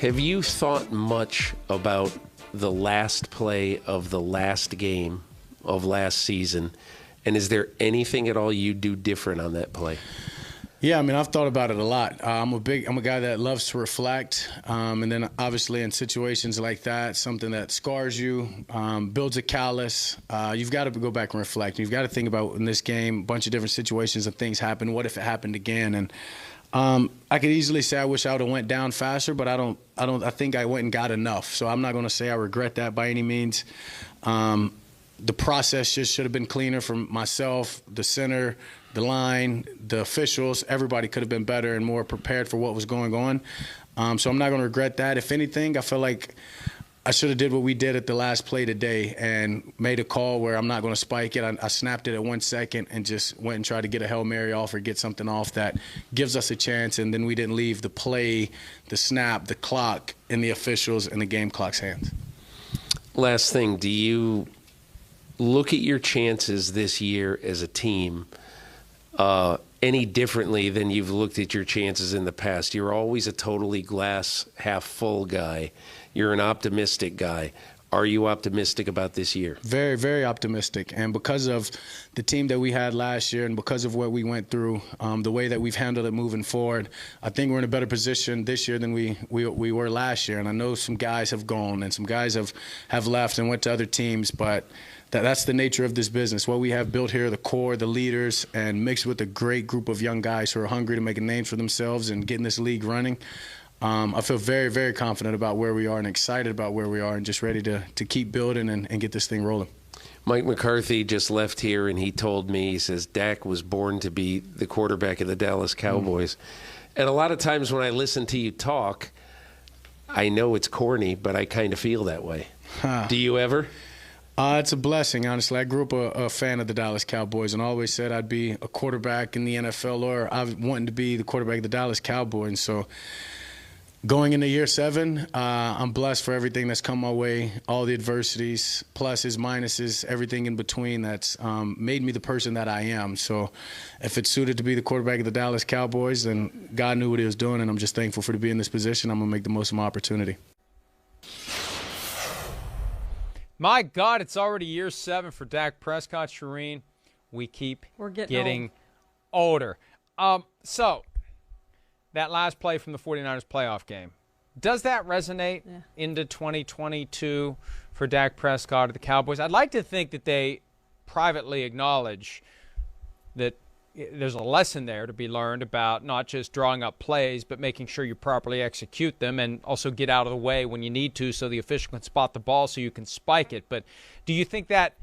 Have you thought much about the last play of the last game of last season? And is there anything at all you do different on that play? Yeah, I mean, I've thought about it a lot. I'm a guy that loves to reflect. And then obviously in situations like that, something that scars you, builds a callus, you've got to go back and reflect. You've got to think about in this game, a bunch of different situations and things happen. What if it happened again? And I could easily say I wish I would have went down faster, but I think I went and got enough. So I'm not going to say I regret that by any means. The process just should have been cleaner from myself, the center, the line, the officials. Everybody could have been better and more prepared for what was going on. So I'm not going to regret that. If anything, I feel like I should have did what we did at the last play today and made a call where I'm not going to spike it. I snapped it at 1 second and just went and tried to get a Hail Mary off or get something off that gives us a chance, and then we didn't leave the play, the snap, the clock in the officials and the game clock's hands. Last thing, do you look at your chances this year as a team any differently than you've looked at your chances in the past? You're always a totally glass half full guy. You're an optimistic guy. Are you optimistic about this year? Very, very optimistic. And because of the team that we had last year and because of what we went through, the way that we've handled it moving forward, I think we're in a better position this year than we were last year. And I know some guys have gone and some guys have left and went to other teams, but that's the nature of this business. What we have built here, the core, the leaders, and mixed with a great group of young guys who are hungry to make a name for themselves and getting this league running. I feel very, very confident about where we are and excited about where we are and just ready to keep building and get this thing rolling. Mike McCarthy just left here, and he told me, he says, Dak was born to be the quarterback of the Dallas Cowboys. And a lot of times when I listen to you talk, I know it's corny, but I kind of feel that way. Do you ever? It's a blessing, honestly. I grew up a fan of the Dallas Cowboys and always said I'd be a quarterback in the NFL, or I wanted to be the quarterback of the Dallas Cowboys. And so going into year 7, I'm blessed for everything that's come my way, all the adversities, pluses, minuses, everything in between that's made me the person that I am. So if it's suited to be the quarterback of the Dallas Cowboys, then God knew what he was doing, and I'm just thankful to be in this position. I'm going to make the most of my opportunity. My God, it's already year 7 for Dak Prescott, Charean. We keep getting older. So that last play from the 49ers playoff game, does that resonate into 2022 for Dak Prescott or the Cowboys? I'd like to think that they privately acknowledge that there's a lesson there to be learned about not just drawing up plays, but making sure you properly execute them and also get out of the way when you need to so the official can spot the ball so you can spike it. But do you think that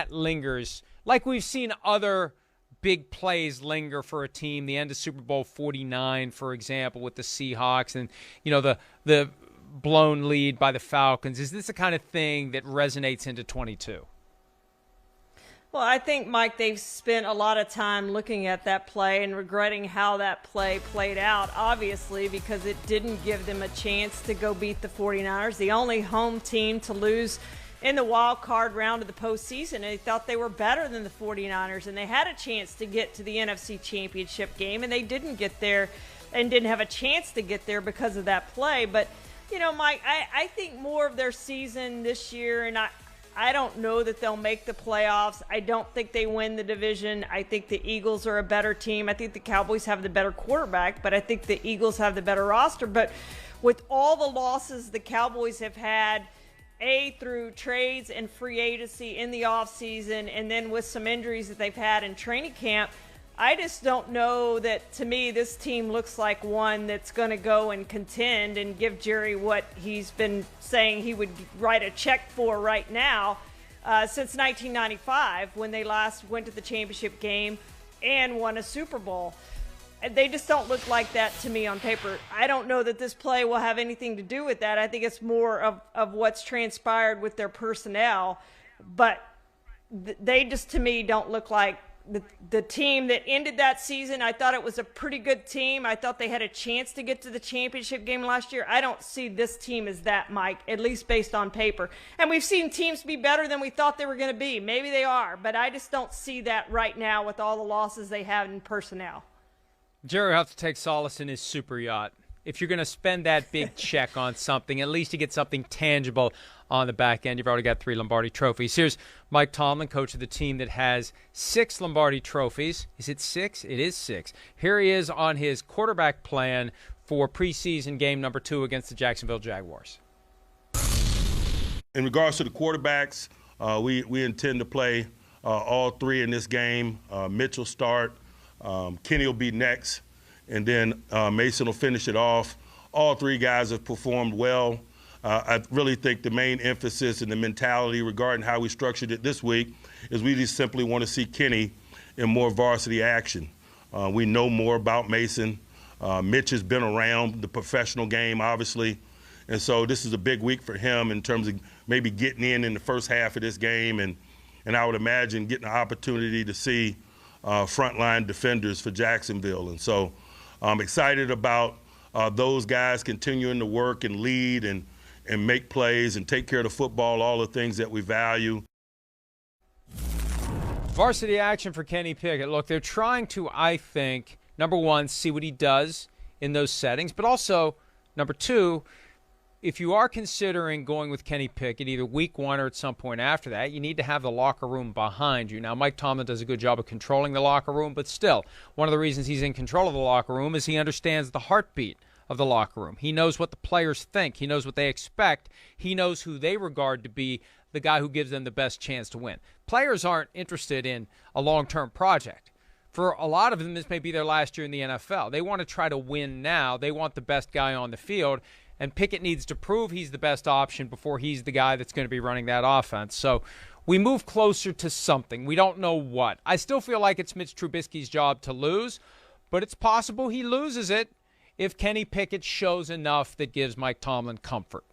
lingers, like we've seen other big plays linger for a team, the end of Super Bowl 49, for example, with the Seahawks, and the blown lead by the Falcons? Is this the kind of thing that resonates into 22? Well, I think, Mike, they've spent a lot of time looking at that play and regretting how that play played out, obviously, because it didn't give them a chance to go beat the 49ers, the only home team to lose in the wild card round of the postseason. And they thought they were better than the 49ers, and they had a chance to get to the NFC Championship game, and they didn't get there and didn't have a chance to get there because of that play. But, Mike, I think more of their season this year, and I don't know that they'll make the playoffs. I don't think they win the division. I think the Eagles are a better team. I think the Cowboys have the better quarterback, but I think the Eagles have the better roster. But with all the losses the Cowboys have had, through trades and free agency in the offseason, and then with some injuries that they've had in training camp, I just don't know that, to me, this team looks like one that's going to go and contend and give Jerry what he's been saying he would write a check for right now since 1995, when they last went to the championship game and won a Super Bowl. And they just don't look like that to me on paper. I don't know that this play will have anything to do with that. I think it's more of what's transpired with their personnel. But they just, to me, don't look like the team that ended that season. I thought it was a pretty good team. I thought they had a chance to get to the championship game last year. I don't see this team as that, Mike, at least based on paper. And we've seen teams be better than we thought they were going to be. Maybe they are, but I just don't see that right now with all the losses they have in personnel. Jerry will have to take solace in his super yacht if you're going to spend that big check on something, at least you get something tangible on the back end. You've already got 3 Lombardi trophies. Here's Mike Tomlin, coach of the team that has 6 Lombardi trophies. Is it 6? It is 6. Here he is on his quarterback plan for preseason game number 2 against the Jacksonville Jaguars. In regards to the quarterbacks, we intend to play all 3 in this game. Mitch will start. Kenny will be next. And then Mason will finish it off. All 3 guys have performed well. I really think the main emphasis and the mentality regarding how we structured it this week is we just simply want to see Kenny in more varsity action. We know more about Mason. Mitch has been around the professional game, obviously. And so this is a big week for him in terms of maybe getting in the first half of this game. And I would imagine getting an opportunity to see frontline defenders for Jacksonville. And so I'm excited about those guys continuing to work and lead and make plays and take care of the football, all the things that we value. Varsity action for Kenny Pickett. Look, they're trying to, I think, number 1, see what he does in those settings, but also, number 2, if you are considering going with Kenny Pickett either week 1 or at some point after that, you need to have the locker room behind you. Now, Mike Tomlin does a good job of controlling the locker room, but still, one of the reasons he's in control of the locker room is he understands the heartbeat of the locker room. He knows what the players think. He knows what they expect. He knows who they regard to be the guy who gives them the best chance to win. Players aren't interested in a long-term project. For a lot of them, this may be their last year in the NFL. They want to try to win now. They want the best guy on the field, and Pickett needs to prove he's the best option before he's the guy that's going to be running that offense. So we move closer to something. We don't know what. I still feel like it's Mitch Trubisky's job to lose, but it's possible he loses it if Kenny Pickett shows enough that gives Mike Tomlin comfort.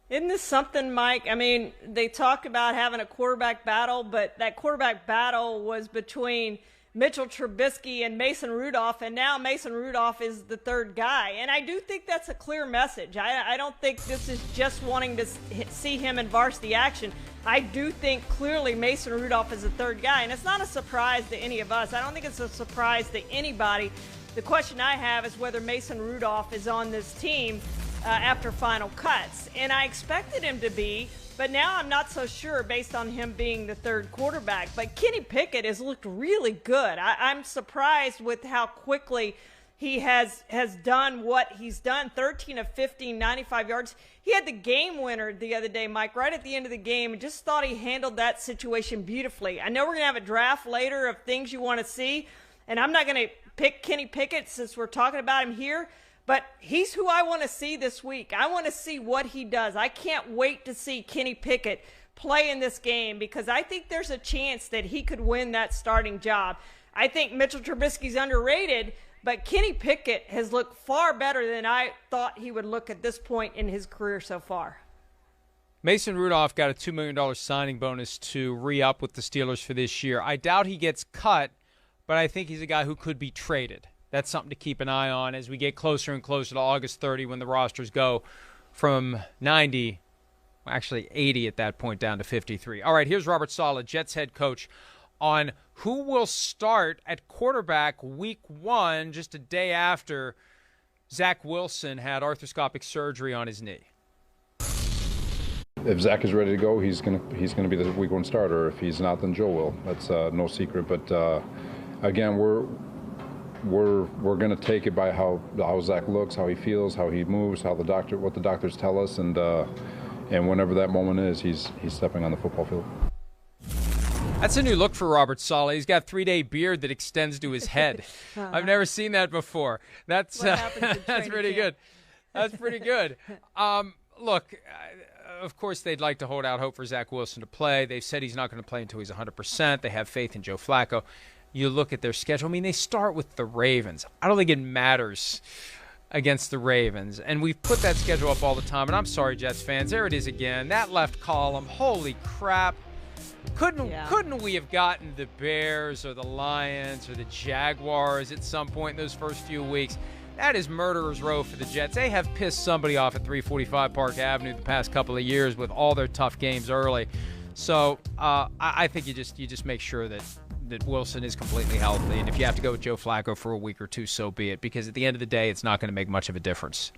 Isn't this something, Mike? I mean, they talk about having a quarterback battle, but that quarterback battle was between Mitchell Trubisky and Mason Rudolph, and now Mason Rudolph is the third guy. And I do think that's a clear message. I don't think this is just wanting to see him in varsity action. I do think clearly Mason Rudolph is the third guy, and it's not a surprise to any of us. I don't think it's a surprise to anybody. The question I have is whether Mason Rudolph is on this team after final cuts. And I expected him to be, but now I'm not so sure based on him being the third quarterback. But Kenny Pickett has looked really good. I'm surprised with how quickly he has done what he's done. 13 of 15, 95 yards. He had the game winner the other day, Mike, right at the end of the game, and just thought he handled that situation beautifully. I know we're going to have a draft later of things you want to see, and I'm not going to pick Kenny Pickett since we're talking about him here, but he's who I want to see this week. I want to see what he does. I can't wait to see Kenny Pickett play in this game because I think there's a chance that he could win that starting job. I think Mitchell Trubisky's underrated, but Kenny Pickett has looked far better than I thought he would look at this point in his career so far. Mason Rudolph got a $2 million signing bonus to re-up with the Steelers for this year. I doubt he gets cut, but I think he's a guy who could be traded. That's something to keep an eye on as we get closer and closer to August 30 when the rosters go from 90, actually 80 at that point, down to 53. All right, here's Robert Saleh, Jets head coach, on who will start at quarterback week 1 just a day after Zach Wilson had arthroscopic surgery on his knee. If Zach is ready to go, he's gonna be the week 1 starter. If he's not, then Joe will. That's no secret. But again, we're going to take it by how Zach looks, how he feels, how he moves, what the doctors tell us, and whenever that moment is, he's stepping on the football field. That's a new look for Robert Saleh. He's got 3-day beard that extends to his head. I've never seen that before. That's pretty good. That's pretty good. Look, of course, they'd like to hold out hope for Zach Wilson to play. They've said he's not going to play until he's 100%. They have faith in Joe Flacco. You look at their schedule. I mean, they start with the Ravens. I don't think it matters against the Ravens. And we've put that schedule up all the time. And I'm sorry, Jets fans. There it is again. That left column. Holy crap. Couldn't we have gotten the Bears or the Lions or the Jaguars at some point in those first few weeks? That is murderer's row for the Jets. They have pissed somebody off at 345 Park Avenue the past couple of years with all their tough games early. So I think you just make sure that that Wilson is completely healthy. And if you have to go with Joe Flacco for a week or two, so be it. Because at the end of the day, it's not going to make much of a difference.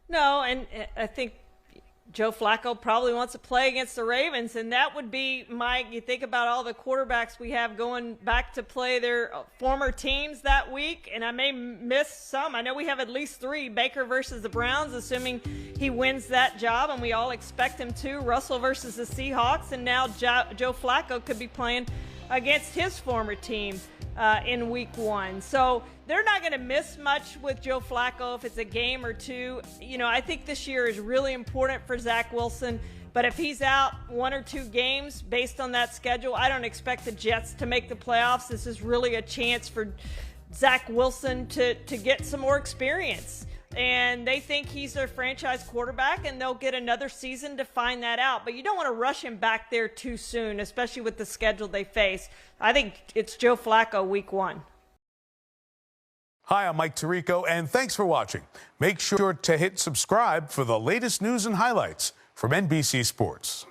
No, and I think Joe Flacco probably wants to play against the Ravens, and that would be, Mike, you think about all the quarterbacks we have going back to play their former teams that week, and I may miss some. I know we have at least 3, Baker versus the Browns, assuming he wins that job, and we all expect him to. Russell versus the Seahawks, and now Joe Flacco could be playing against his former team in week 1. So they're not going to miss much with Joe Flacco if it's a game or two. You know, I think this year is really important for Zach Wilson, but if he's out 1 or 2 games based on that schedule, I don't expect the Jets to make the playoffs. This is really a chance for Zach Wilson to get some more experience. And they think he's their franchise quarterback, and they'll get another season to find that out. But you don't want to rush him back there too soon, especially with the schedule they face. I think it's Joe Flacco week 1. Hi, I'm Mike Tirico, and thanks for watching. Make sure to hit subscribe for the latest news and highlights from NBC Sports.